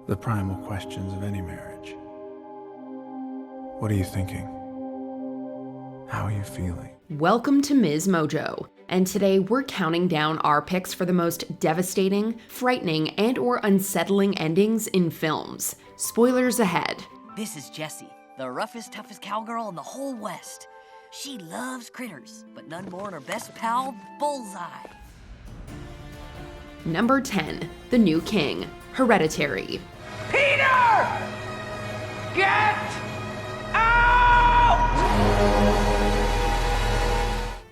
the primal questions of any marriage. What are you thinking? How are you feeling? Welcome to MsMojo, and today we're counting down our picks for the most devastating, frightening, and/or unsettling endings in films. Spoilers ahead. This is Jessie, the roughest, toughest cowgirl in the whole West. She loves critters, but none more than her best pal, Bullseye. Number 10, The New King, Hereditary. Peter! Get out!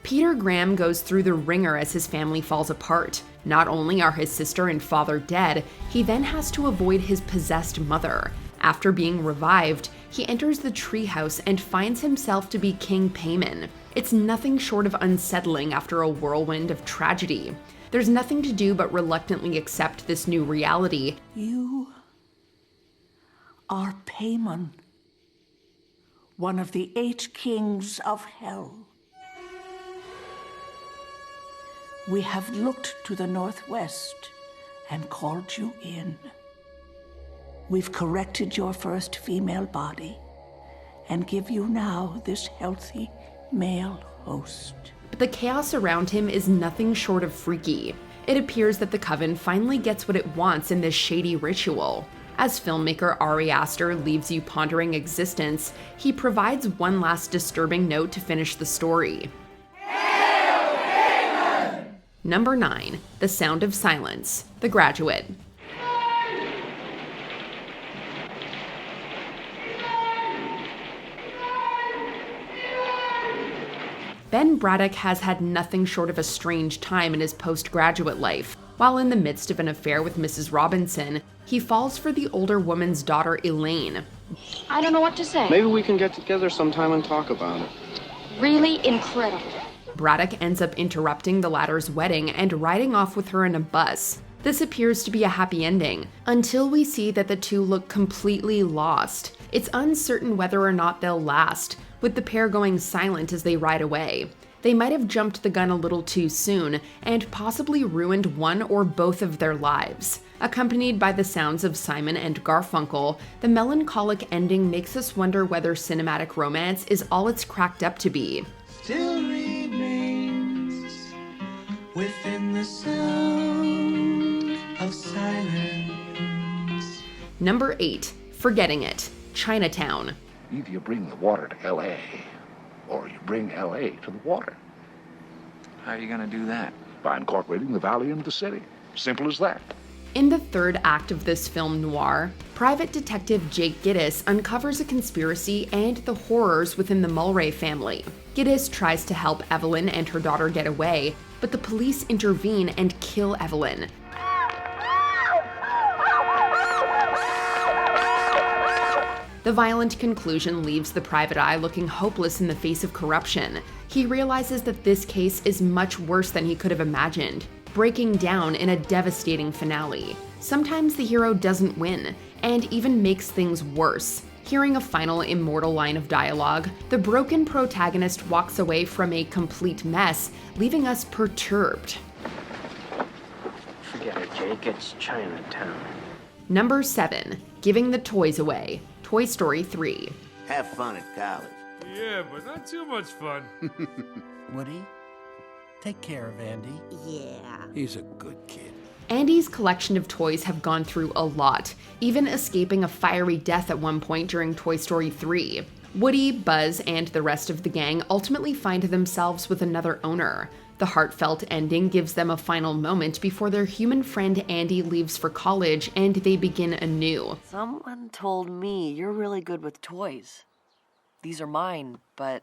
Peter Graham goes through the ringer as his family falls apart. Not only are his sister and father dead, he then has to avoid his possessed mother. After being revived, he enters the treehouse and finds himself to be King Payman. It's nothing short of unsettling after a whirlwind of tragedy. There's nothing to do but reluctantly accept this new reality. You are Payman, one of the 8 kings of hell. We have looked to the northwest and called you in. We've corrected your first female body and give you now this healthy male host. But the chaos around him is nothing short of freaky. It appears that the Coven finally gets what it wants in this shady ritual. As filmmaker Ari Aster leaves you pondering existence, he provides one last disturbing note to finish the story. Number 9, The Sound of Silence, The Graduate. Ben Braddock has had nothing short of a strange time in his postgraduate life. While in the midst of an affair with Mrs. Robinson, he falls for the older woman's daughter, Elaine. I don't know what to say. Maybe we can get together sometime and talk about it. Really incredible. Braddock ends up interrupting the latter's wedding and riding off with her in a bus. This appears to be a happy ending, until we see that the two look completely lost. It's uncertain whether or not they'll last, with the pair going silent as they ride away. They might have jumped the gun a little too soon, and possibly ruined one or both of their lives. Accompanied by the sounds of Simon and Garfunkel, the melancholic ending makes us wonder whether cinematic romance is all it's cracked up to be. Still remains within the sound of silence. Number 8, Forgetting It, Chinatown. Either you bring the water to L.A., or you bring L.A. to the water. How are you gonna do that? By incorporating the valley into the city. Simple as that. In the third act of this film noir, private detective Jake Gittes uncovers a conspiracy and the horrors within the Mulray family. Gittes tries to help Evelyn and her daughter get away, but the police intervene and kill Evelyn. The violent conclusion leaves the private eye looking hopeless in the face of corruption. He realizes that this case is much worse than he could have imagined, breaking down in a devastating finale. Sometimes the hero doesn't win, and even makes things worse. Hearing a final immortal line of dialogue, the broken protagonist walks away from a complete mess, leaving us perturbed. Forget it, Jake. It's Chinatown. Number 7, Giving the Toys Away, Toy Story 3. Have fun at college. Yeah, but not too much fun. Woody, take care of Andy. Yeah. He's a good kid. Andy's collection of toys have gone through a lot, even escaping a fiery death at one point during Toy Story 3. Woody, Buzz, and the rest of the gang ultimately find themselves with another owner. The heartfelt ending gives them a final moment before their human friend Andy leaves for college and they begin anew. Someone told me you're really good with toys. These are mine, but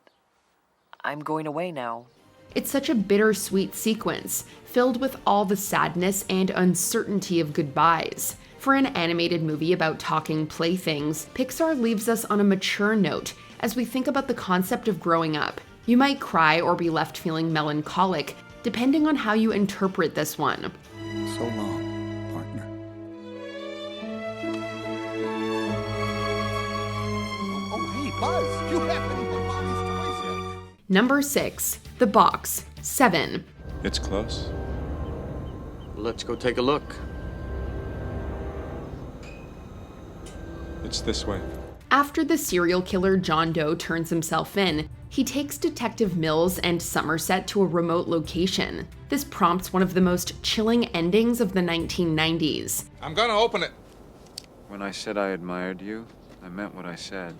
I'm going away now. It's such a bittersweet sequence, filled with all the sadness and uncertainty of goodbyes. For an animated movie about talking playthings, Pixar leaves us on a mature note as we think about the concept of growing up. You might cry or be left feeling melancholic, depending on how you interpret this one. So long, partner. Oh, hey, Buzz, you haven't even bought these toys yet. Number 6, The Box, 7. It's close. Let's go take a look. It's this way. After the serial killer John Doe turns himself in, he takes Detective Mills and Somerset to a remote location. This prompts one of the most chilling endings of the 1990s. I'm gonna open it. When I said I admired you, I meant what I said.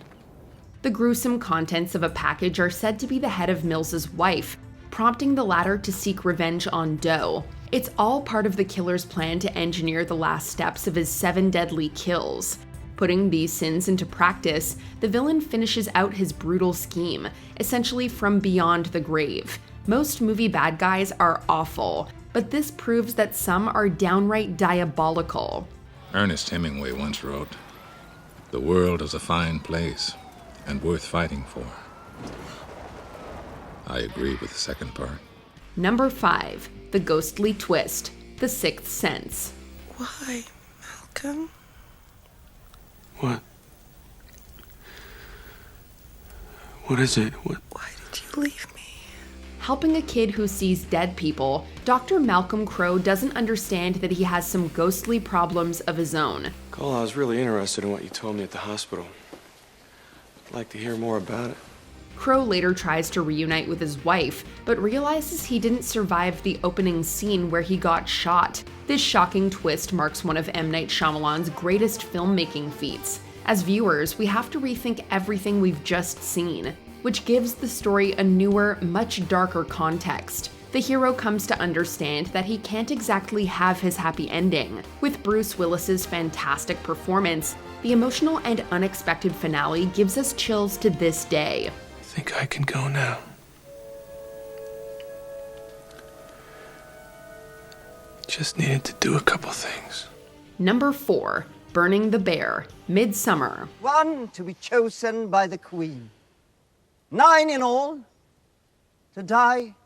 The gruesome contents of a package are said to be the head of Mills's wife, prompting the latter to seek revenge on Doe. It's all part of the killer's plan to engineer the last steps of his 7 deadly kills. Putting these sins into practice, the villain finishes out his brutal scheme, essentially from beyond the grave. Most movie bad guys are awful, but this proves that some are downright diabolical. Ernest Hemingway once wrote, "The world is a fine place and worth fighting for." I agree with the second part. Number 5. The Ghostly Twist, The Sixth Sense. Why, Malcolm? What? What is it? What? Why did you leave me? Helping a kid who sees dead people, Dr. Malcolm Crowe doesn't understand that he has some ghostly problems of his own. Cole, I was really interested in what you told me at the hospital. I'd like to hear more about it. Crowe later tries to reunite with his wife, but realizes he didn't survive the opening scene where he got shot. This shocking twist marks one of M. Night Shyamalan's greatest filmmaking feats. As viewers, we have to rethink everything we've just seen, which gives the story a newer, much darker context. The hero comes to understand that he can't exactly have his happy ending. With Bruce Willis's fantastic performance, the emotional and unexpected finale gives us chills to this day. I think I can go now. Just needed to do a couple things. Number 4. Burning the Bear, Midsommar. One to be chosen by the Queen. 9 in all, to die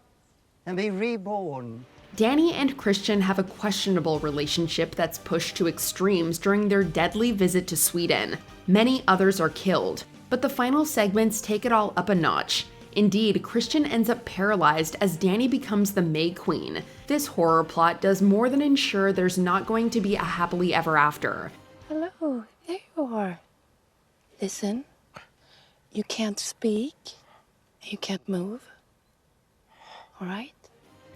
and be reborn. Danny and Christian have a questionable relationship that's pushed to extremes during their deadly visit to Sweden. Many others are killed, but the final segments take it all up a notch. Indeed, Christian ends up paralyzed as Danny becomes the May Queen. This horror plot does more than ensure there's not going to be a happily ever after. Hello, there you are. Listen, you can't speak, you can't move, all right?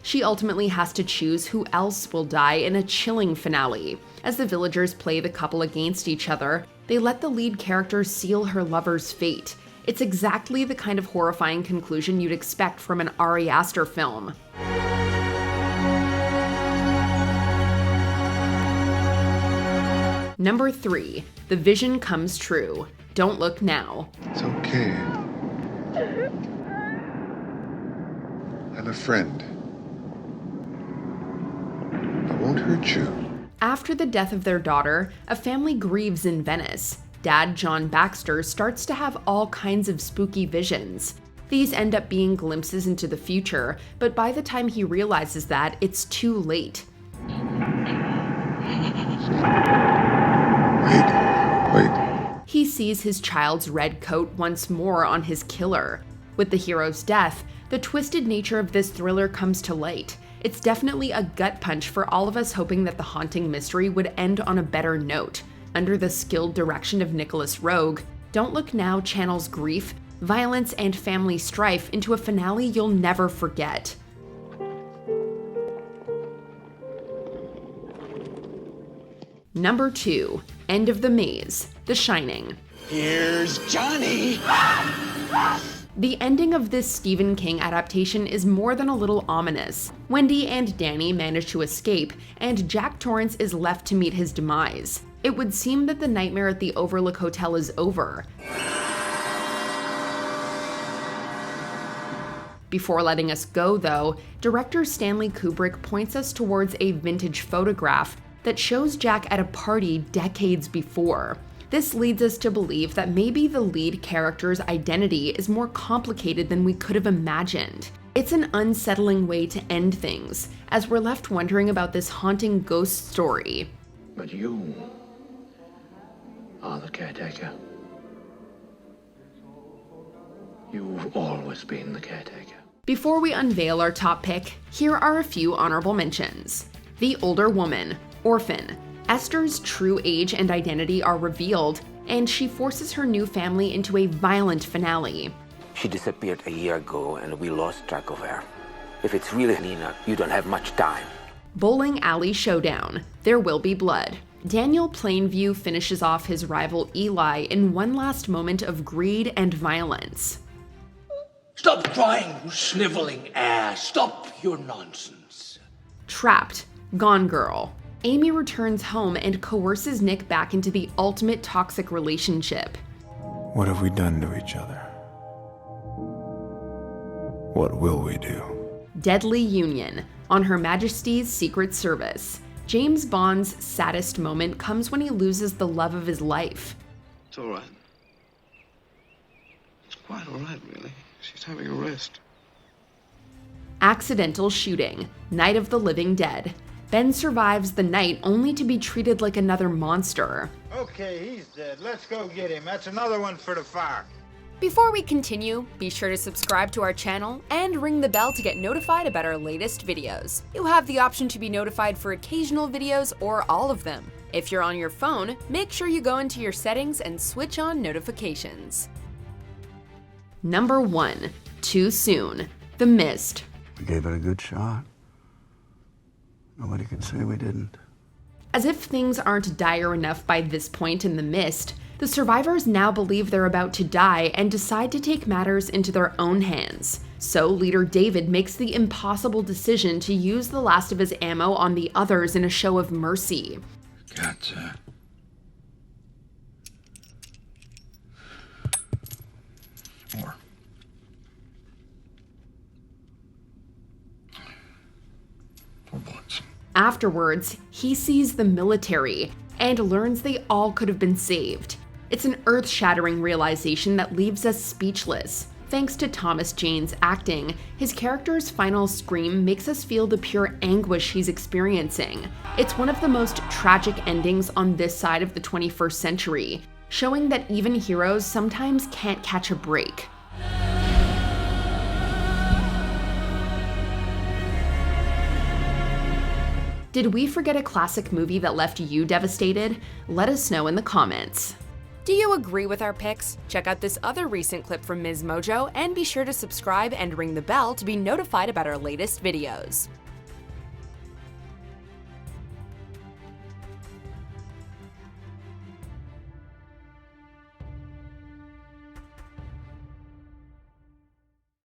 She ultimately has to choose who else will die in a chilling finale. As the villagers play the couple against each other, they let the lead character seal her lover's fate. It's exactly the kind of horrifying conclusion you'd expect from an Ari Aster film. Number 3. The Vision Comes True. Don't Look Now. It's okay. I'm a friend. I won't hurt you. After the death of their daughter, a family grieves in Venice. Dad, John Baxter, starts to have all kinds of spooky visions. These end up being glimpses into the future, but by the time he realizes that, it's too late. Wait. He sees his child's red coat once more on his killer. With the hero's death, the twisted nature of this thriller comes to light. It's definitely a gut punch for all of us hoping that the haunting mystery would end on a better note. Under the skilled direction of Nicholas Roeg, Don't Look Now channels grief, violence, and family strife into a finale you'll never forget. Number 2. End of the Maze, The Shining. Here's Johnny! The ending of this Stephen King adaptation is more than a little ominous. Wendy and Danny manage to escape, and Jack Torrance is left to meet his demise. It would seem that the nightmare at the Overlook Hotel is over. Before letting us go, though, director Stanley Kubrick points us towards a vintage photograph that shows Jack at a party decades before. This leads us to believe that maybe the lead character's identity is more complicated than we could have imagined. It's an unsettling way to end things, as we're left wondering about this haunting ghost story. But you are the caretaker. You've always been the caretaker. Before we unveil our top pick, here are a few honorable mentions. The Older Woman, Orphan. Esther's true age and identity are revealed, and she forces her new family into a violent finale. She disappeared a year ago and we lost track of her. If it's really Nina, you don't have much time. Bowling Alley Showdown. There will be blood. Daniel Plainview finishes off his rival Eli in one last moment of greed and violence. Stop crying, you sniveling ass. Stop your nonsense. Trapped. Gone Girl. Amy returns home and coerces Nick back into the ultimate toxic relationship. What have we done to each other? What will we do? Deadly Union. On Her Majesty's Secret Service. James Bond's saddest moment comes when he loses the love of his life. It's all right. It's quite all right, really. She's having a rest. Accidental Shooting. Night of the Living Dead. Ben survives the night only to be treated like another monster. Okay, he's dead. Let's go get him. That's another one for the fire. Before we continue, be sure to subscribe to our channel and ring the bell to get notified about our latest videos. You have the option to be notified for occasional videos or all of them. If you're on your phone, make sure you go into your settings and switch on notifications. Number 1. Too Soon. The Mist. We gave it a good shot. Nobody can say we didn't. As if things aren't dire enough by this point in The Mist, the survivors now believe they're about to die and decide to take matters into their own hands. So leader David makes the impossible decision to use the last of his ammo on the others in a show of mercy. Gotcha. More. Afterwards, he sees the military and learns they all could have been saved. It's an earth-shattering realization that leaves us speechless. Thanks to Thomas Jane's acting, his character's final scream makes us feel the pure anguish he's experiencing. It's one of the most tragic endings on this side of the 21st century, showing that even heroes sometimes can't catch a break. Did we forget a classic movie that left you devastated? Let us know in the comments. Do you agree with our picks? Check out this other recent clip from MsMojo and be sure to subscribe and ring the bell to be notified about our latest videos.